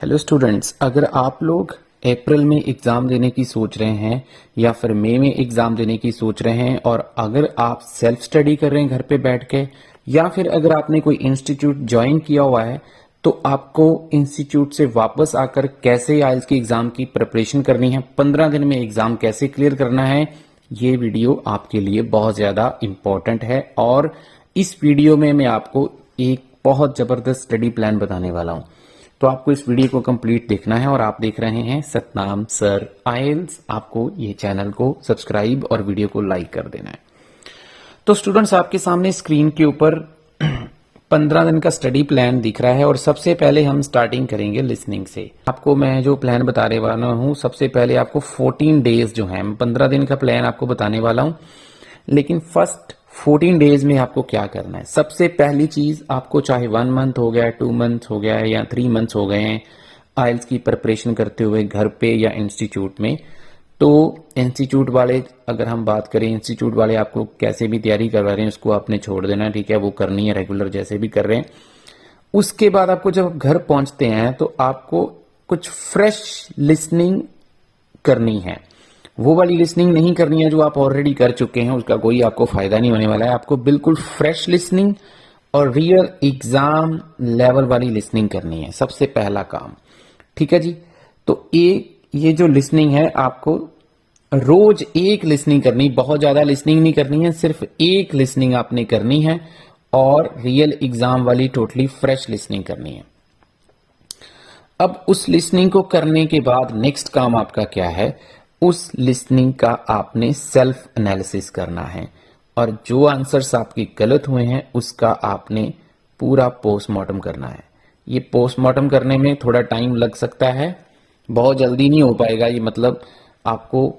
Hello students, अगर आप लोग अप्रैल में एग्ज़ाम देने की सोच रहे हैं या फिर मई में एग्ज़ाम देने की सोच रहे हैं और अगर आप सेल्फ स्टडी कर रहे हैं घर पे बैठ के या फिर अगर आपने कोई इंस्टीट्यूट ज्वाइन किया हुआ है तो आपको इंस्टीट्यूट से वापस आकर कैसे आइल्स की एग्ज़ाम की प्रिपरेशन करनी है, 15 दिन में एग्ज़ाम कैसे क्लियर करना है, ये वीडियो आपके लिए बहुत ज़्यादा इम्पोर्टेंट है। और इस वीडियो में मैं आपको एक बहुत ज़बरदस्त स्टडी प्लान बताने वाला हूँ, तो आपको इस वीडियो को कंप्लीट देखना है। और आप देख रहे हैं सतनाम सर आइल्स, आपको ये चैनल को सब्सक्राइब और वीडियो को लाइक कर देना है। तो स्टूडेंट्स, आपके सामने स्क्रीन के ऊपर 15 दिन का स्टडी प्लान दिख रहा है और सबसे पहले हम स्टार्टिंग करेंगे लिसनिंग से। आपको मैं जो प्लान बताने वाला हूँ, सबसे पहले आपको 14 डेज जो है, 15 दिन का प्लान आपको बताने वाला हूँ, लेकिन फर्स्ट 14 डेज में आपको क्या करना है। सबसे पहली चीज, आपको चाहे 1 मंथ हो गया, 2 मंथ हो गया है या 3 मंथ्स हो गए हैं आइल्स की प्रिपरेशन करते हुए घर पे या इंस्टीट्यूट में, तो इंस्टीट्यूट वाले, अगर हम बात करें इंस्टीट्यूट वाले आपको कैसे भी तैयारी करवा रहे हैं उसको आपने छोड़ देना, ठीक है, वो करनी है रेगुलर जैसे भी कर रहे हैं। उसके बाद आपको जब घर पहुंचते हैं तो आपको कुछ फ्रेश लिसनिंग करनी है। वो वाली लिसनिंग नहीं करनी है जो आप ऑलरेडी कर चुके हैं, उसका कोई आपको फायदा नहीं होने वाला है। आपको बिल्कुल फ्रेश लिसनिंग और रियल एग्जाम लेवल वाली लिसनिंग करनी है, सबसे पहला काम, ठीक है जी। तो ये जो लिसनिंग है, आपको रोज एक लिसनिंग करनी, बहुत ज्यादा लिसनिंग नहीं करनी है, सिर्फ एक लिसनिंग आपने करनी है और रियल एग्जाम वाली टोटली फ्रेश लिसनिंग करनी है। अब उस लिसनिंग को करने के बाद नेक्स्ट काम आपका क्या है, उस लिसनिंग का आपने सेल्फ एनालिसिस करना है और जो आंसर्स आपके गलत हुए हैं उसका आपने पूरा पोस्टमार्टम करना है। ये पोस्टमार्टम करने में थोड़ा टाइम लग सकता है, बहुत जल्दी नहीं हो पाएगा ये, मतलब आपको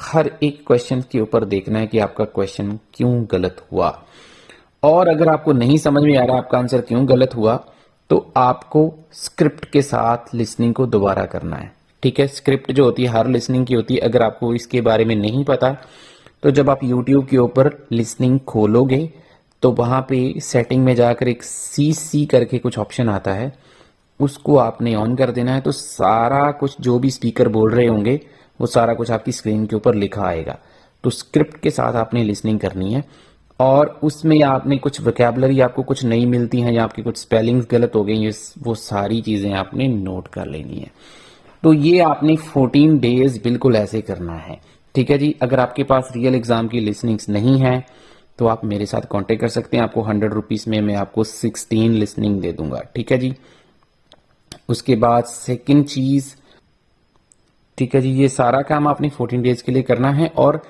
हर एक क्वेश्चन के ऊपर देखना है कि आपका क्वेश्चन क्यों गलत हुआ, और अगर आपको नहीं समझ में आ रहा आपका आंसर क्यों गलत हुआ तो आपको स्क्रिप्ट के साथ लिसनिंग को दोबारा करना है, ठीक है। स्क्रिप्ट जो होती है हर लिसनिंग की होती है। अगर आपको इसके बारे में नहीं पता तो जब आप YouTube के ऊपर लिसनिंग खोलोगे तो वहां पे सेटिंग में जाकर एक CC करके कुछ ऑप्शन आता है, उसको आपने ऑन कर देना है। तो सारा कुछ जो भी स्पीकर बोल रहे होंगे वो सारा कुछ आपकी स्क्रीन के ऊपर लिखा आएगा। तो स्क्रिप्ट के साथ आपने लिसनिंग करनी है और उसमें आपने कुछ वोकैबुलरी आपको कुछ नहीं मिलती हैं या आपकी कुछ स्पेलिंग्स गलत हो गई, वो सारी चीजें आपने नोट कर लेनी है। तो ये आपने 14 डेज बिल्कुल ऐसे करना है, ठीक है जी। अगर आपके पास रियल एग्जाम की लिसनिंग्स नहीं है तो आप मेरे साथ कांटेक्ट कर सकते हैं। आपको 100 रुपीज में मैं आपको 16 लिसनिंग दे दूंगा, ठीक है जी। उसके बाद सेकंड चीज, ठीक है जी, ये सारा काम आपने 14 डेज के लिए करना है और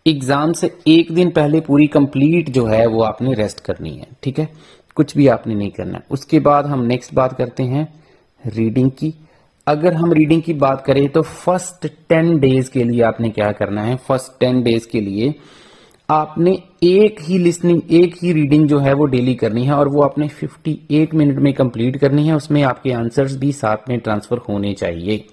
एग्जाम से एक दिन पहले पूरी कंप्लीट जो है वो आपने रेस्ट करनी है, ठीक है, कुछ भी आपने नहीं करना है। उसके बाद हम नेक्स्ट बात करते हैं रीडिंग की। अगर हम रीडिंग की बात करें तो फर्स्ट 10 डेज के लिए आपने क्या करना है, फर्स्ट 10 डेज के लिए आपने एक ही लिसनिंग, एक ही रीडिंग जो है वो डेली करनी है और वो आपने 58 मिनट में कंप्लीट करनी है। उसमें आपके आंसर्स भी साथ में ट्रांसफर होने चाहिए।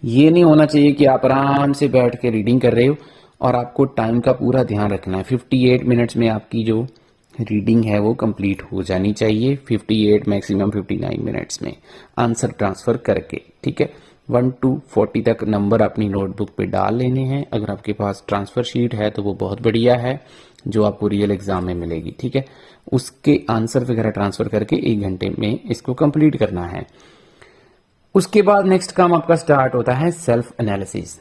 ये नहीं होना चाहिए कि आप आराम से बैठ के रीडिंग कर रहे हो और आपको टाइम का पूरा ध्यान रखना है। 58 मिनट्स में आपकी जो रीडिंग है वो कंप्लीट हो जानी चाहिए, 58 मैक्सिमम 59 मिनट्स में आंसर ट्रांसफर करके, ठीक है। 1 to 40 तक नंबर अपनी नोटबुक पे डाल लेने हैं। अगर आपके पास ट्रांसफर शीट है तो वो बहुत बढ़िया है, जो आपको रियल एग्जाम में मिलेगी, ठीक है। उसके आंसर वगैरह ट्रांसफर करके 1 घंटे में इसको कंप्लीट करना है। उसके बाद नेक्स्ट काम आपका स्टार्ट होता है सेल्फ एनालिसिस,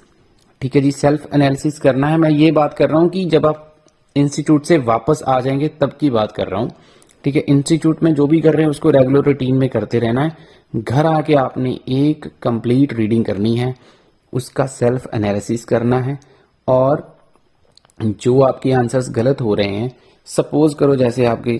ठीक है जी। सेल्फ एनालिसिस करना है, मैं ये बात कर रहा हूं कि जब आप इंस्टीट्यूट से वापस आ जाएंगे तब की बात कर रहा हूं, ठीक है। इंस्टीट्यूट में जो भी कर रहे हैं उसको रेगुलर रूटीन में करते रहना है। घर आके आपने एक कंप्लीट रीडिंग करनी है, उसका सेल्फ एनालिसिस करना है और जो आपके आंसर्स गलत हो रहे हैं, सपोज करो जैसे आपके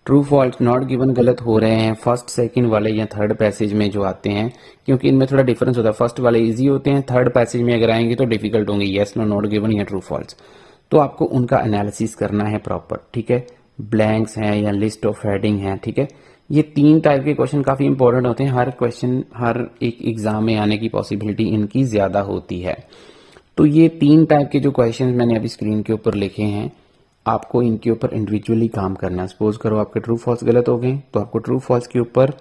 ट्रू फॉल्स नॉट गिवन गलत हो रहे हैं फर्स्ट सेकंड वाले या थर्ड पैसेज में जो आते हैं, क्योंकि इनमें थोड़ा डिफरेंस होता है। फर्स्ट वाले इजी होते हैं, थर्ड पैसेज में अगर आएंगे तो डिफिकल्ट होंगे, यस नो नॉट गिवन या ट्रू फॉल्स। तो आपको उनका एनालिसिस करना है प्रॉपर, ठीक है। ब्लैंक्स हैं या लिस्ट ऑफ हेडिंग है, ठीक है। ये 3 टाइप के क्वेश्चन काफी इंपॉर्टेंट होते हैं। हर क्वेश्चन हर एक एग्जाम में आने की पॉसिबिलिटी इनकी ज्यादा होती है। तो ये 3 टाइप के जो क्वेश्चन मैंने अभी स्क्रीन के ऊपर लिखे हैं, आपको इनके ऊपर इंडिविजुअली काम करना है। सपोज करो आपके ट्रू फॉल्स गलत हो गए तो आपको ट्रू फॉल्स के ऊपर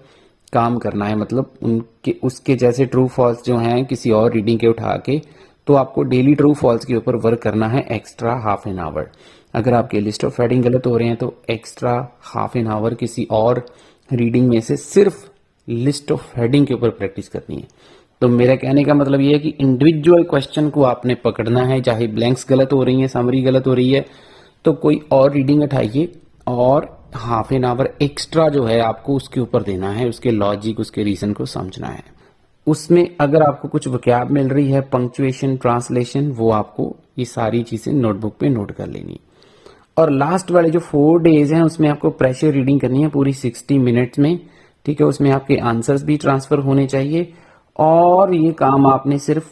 काम करना है, मतलब उनके उसके जैसे ट्रू फॉल्स जो हैं किसी और रीडिंग के उठा के, तो आपको डेली ट्रू फॉल्स के ऊपर वर्क करना है एक्स्ट्रा हाफ एन आवर। अगर आपके लिस्ट ऑफ हेडिंग गलत हो रहे हैं तो एक्स्ट्रा हाफ एन आवर किसी और रीडिंग में से सिर्फ लिस्ट ऑफ हेडिंग के ऊपर प्रैक्टिस करनी है। तो मेरा कहने का मतलब ये है कि इंडिविजुअल क्वेश्चन को आपने पकड़ना है, चाहे ब्लैंक्स गलत हो रही हैं, समरी गलत हो रही है, तो कोई और रीडिंग उठाइए और हाफ एन आवर एक्स्ट्रा जो है आपको उसके ऊपर देना है, उसके लॉजिक, उसके रीजन को समझना है। उसमें अगर आपको कुछ वोकैब मिल रही है, पंक्चुएशन, ट्रांसलेशन, वो आपको ये सारी चीजें नोटबुक पे नोट कर लेनी। और लास्ट वाले जो 4 डेज हैं उसमें आपको प्रेशर रीडिंग करनी है पूरी 60 मिनट्स में, ठीक है। उसमें आपके आंसर्स भी ट्रांसफर होने चाहिए और ये काम आपने सिर्फ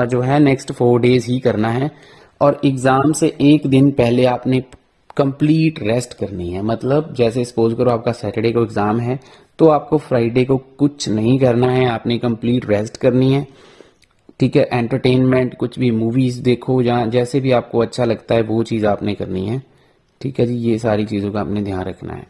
जो है नेक्स्ट 4 डेज ही करना है। और एग्जाम से एक दिन पहले आपने कंप्लीट रेस्ट करनी है, मतलब जैसे सपोज करो आपका सैटरडे को एग्जाम है तो आपको फ्राइडे को कुछ नहीं करना है, आपने कंप्लीट रेस्ट करनी है, ठीक है। एंटरटेनमेंट, कुछ भी मूवीज देखो या जैसे भी आपको अच्छा लगता है वो चीज़ आपने करनी है, ठीक है जी। ये सारी चीज़ों का आपने ध्यान रखना है।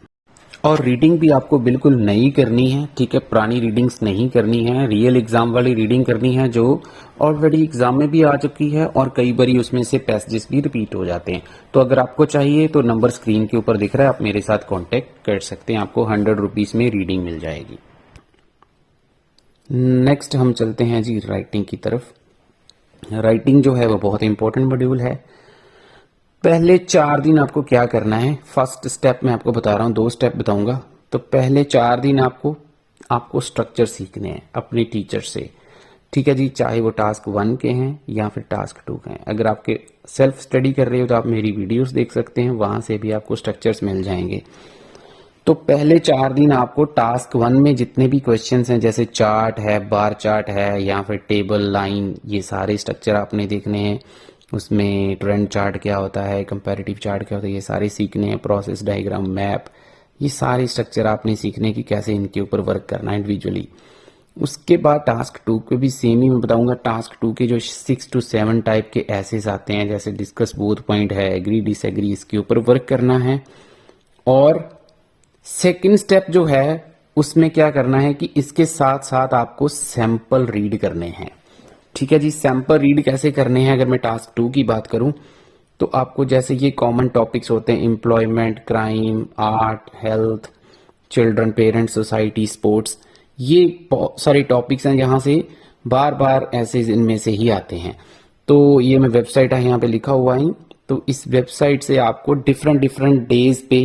और रीडिंग भी आपको बिल्कुल नई करनी है, ठीक है। पुरानी रीडिंग्स नहीं करनी है, रियल एग्जाम वाली रीडिंग करनी है जो ऑलरेडी एग्जाम में भी आ चुकी है और कई बारी उसमें से पैसेजेस भी रिपीट हो जाते हैं। तो अगर आपको चाहिए तो नंबर स्क्रीन के ऊपर दिख रहा है, आप मेरे साथ कांटेक्ट कर सकते हैं, आपको 100 रुपीज़ में रीडिंग मिल जाएगी। नेक्स्ट हम चलते हैं जी राइटिंग की तरफ। राइटिंग जो है वो बहुत इंपॉर्टेंट मॉड्यूल है। पहले 4 दिन आपको क्या करना है, फर्स्ट स्टेप मैं आपको बता रहा हूँ, 2 स्टेप बताऊंगा। तो पहले 4 दिन आपको स्ट्रक्चर सीखने हैं अपने टीचर से, ठीक है जी। चाहे वो टास्क 1 के हैं या फिर टास्क 2 के हैं। अगर आपके सेल्फ स्टडी कर रहे हो तो आप मेरी वीडियोस देख सकते हैं, वहां से भी आपको स्ट्रक्चर्स मिल जाएंगे। तो पहले 4 दिन आपको टास्क 1 में जितने भी क्वेश्चंस हैं, जैसे चार्ट है, बार चार्ट है या फिर टेबल, लाइन, ये सारे स्ट्रक्चर आपने देखने हैं। उसमें ट्रेंड चार्ट क्या होता है, कंपैरेटिव चार्ट क्या होता है, ये सारे सीखने हैं। प्रोसेस डायग्राम, मैप, ये सारे स्ट्रक्चर आपने सीखने की कैसे इनके ऊपर वर्क करना है इंडिविजुअली। उसके बाद टास्क 2 को भी सेम ही मैं बताऊंगा। टास्क 2 के जो 6 to 7 टाइप के एसेस आते हैं, जैसे डिस्कस बोथ पॉइंट है, एग्री डिसएग्री, इसके ऊपर वर्क करना है। और सेकंड स्टेप जो है उसमें क्या करना है कि इसके साथ साथ आपको सैंपल रीड करने हैं, ठीक है जी। सैंपल रीड कैसे करने हैं, अगर मैं टास्क 2 की बात करूं तो आपको जैसे ये कॉमन टॉपिक्स होते हैं, employment, crime, art, health, children, parents, society, sports, ये बहुत सारे टॉपिक्स हैं जहां से बार बार ऐसे इनमें से ही आते हैं। तो ये मैं वेबसाइट है यहाँ पे लिखा हुआ है, तो इस वेबसाइट से आपको डिफरेंट डिफरेंट डेज पे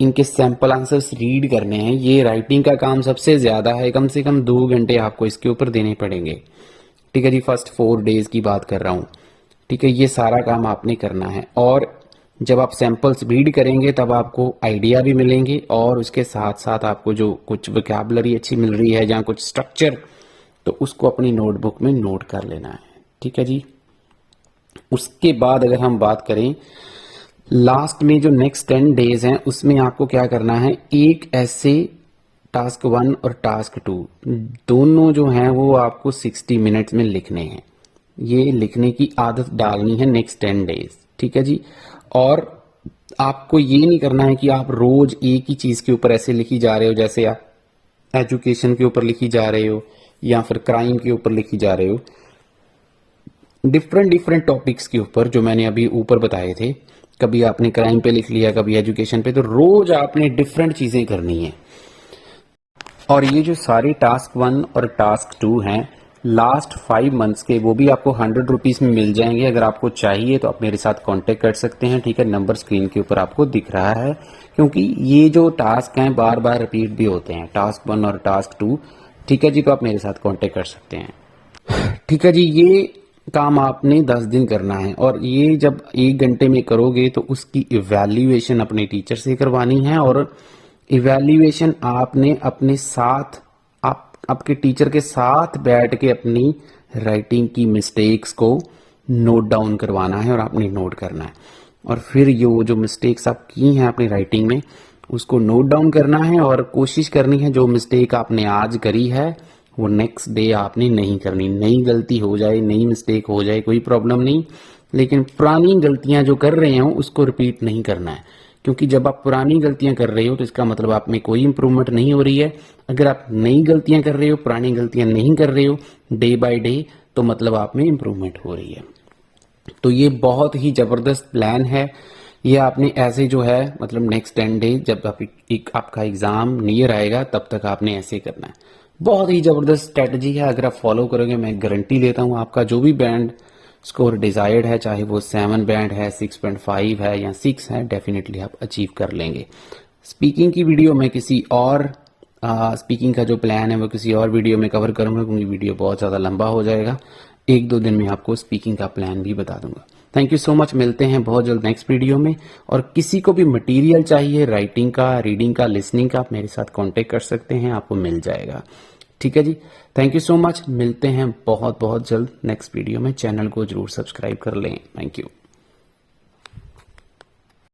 इनके सैंपल आंसर्स रीड करने हैं। ये राइटिंग का काम सबसे ज्यादा है, कम से कम 2 घंटे आपको इसके ऊपर देने पड़ेंगे, ठीक है जी। फर्स्ट 4 डेज की बात कर रहा हूँ, ठीक है। ये सारा काम आपने करना है और जब आप सैंपल्स रीड करेंगे तब आपको आइडिया भी मिलेंगे और उसके साथ साथ आपको जो कुछ वोकैबुलरी अच्छी मिल रही है या कुछ स्ट्रक्चर, तो उसको अपनी नोटबुक में नोट कर लेना है, ठीक है जी। उसके बाद अगर हम बात करें लास्ट में जो नेक्स्ट 10 डेज हैं उसमें आपको क्या करना है, एक ऐसे टास्क 1 और टास्क 2 दोनों जो हैं वो आपको 60 मिनट्स में लिखने हैं। ये लिखने की आदत डालनी है नेक्स्ट 10 डेज, ठीक है जी। और आपको ये नहीं करना है कि आप रोज एक ही चीज के ऊपर ऐसे लिखी जा रहे हो, जैसे आप एजुकेशन के ऊपर लिखी जा रहे हो या फिर क्राइम के ऊपर लिखी जा रहे हो। डिफरेंट डिफरेंट टॉपिक्स के ऊपर जो मैंने अभी ऊपर बताए थे, कभी आपने क्राइम पे लिख लिया, कभी एजुकेशन पे, तो रोज आपने डिफरेंट चीजें करनी है। और ये जो सारे टास्क 1 और टास्क 2 हैं लास्ट 5 मंथ्स के, वो भी आपको 100 रुपीज़ में मिल जाएंगे। अगर आपको चाहिए तो आप मेरे साथ कांटेक्ट कर सकते हैं, ठीक है। नंबर स्क्रीन के ऊपर आपको दिख रहा है, क्योंकि ये जो टास्क हैं बार बार रिपीट भी होते हैं, टास्क 1 और टास्क 2, ठीक है जी। तो आप मेरे साथ कांटेक्ट कर सकते हैं, ठीक है जी। ये काम आपने 10 दिन करना है और ये जब 1 घंटे में करोगे तो उसकी इवैल्यूएशन अपने टीचर से करवानी है। और इवैल्यूएशन आपने अपने साथ, आपके टीचर के साथ बैठ के अपनी राइटिंग की मिस्टेक्स को नोट डाउन करवाना है और आपने नोट करना है। और फिर ये जो मिस्टेक्स आप की हैं अपनी राइटिंग में उसको नोट डाउन करना है और कोशिश करनी है जो मिस्टेक आपने आज करी है वो नेक्स्ट डे आपने नहीं करनी। नई गलती हो जाए, नई मिस्टेक हो जाए, कोई प्रॉब्लम नहीं, लेकिन पुरानी गलतियां जो कर रहे हो उसको रिपीट नहीं करना है, क्योंकि जब आप पुरानी गलतियां कर रहे हो तो इसका मतलब आप में कोई इंप्रूवमेंट नहीं हो रही है। अगर आप नई गलतियां कर रहे हो, पुरानी गलतियां नहीं कर रहे हो डे बाय डे, तो मतलब आप में इंप्रूवमेंट हो रही है। तो ये बहुत ही ज़बरदस्त प्लान है। ये आपने ऐसे जो है मतलब नेक्स्ट 10 डे जब आपका एग्ज़ाम नियर आएगा तब तक आपने ऐसे करना है। बहुत ही ज़बरदस्त स्ट्रेटजी है, अगर आप फॉलो करोगे मैं गारंटी देता हूँ आपका जो भी बैंड स्कोर डिज़ायर्ड है, चाहे वो 7 बैंड है, 6.5 है या 6 है, डेफिनेटली आप अचीव कर लेंगे। स्पीकिंग की वीडियो मैं किसी और स्पीकिंग का जो प्लान है वो किसी और वीडियो में कवर करूंगा, क्योंकि वीडियो बहुत ज़्यादा लंबा हो जाएगा। 1-2 दिन में आपको स्पीकिंग का प्लान भी बता दूंगा। थैंक यू सो मच, मिलते हैं बहुत जल्द नेक्स्ट वीडियो में। और किसी को भी मटेरियल चाहिए राइटिंग का, रीडिंग का, लिसनिंग का, आप मेरे साथ कांटेक्ट कर सकते हैं, आपको मिल जाएगा। ठीक है जी, थैंक यू सो मच, मिलते हैं बहुत बहुत जल्द नेक्स्ट वीडियो में। चैनल को जरूर सब्सक्राइब कर लें। Thank you.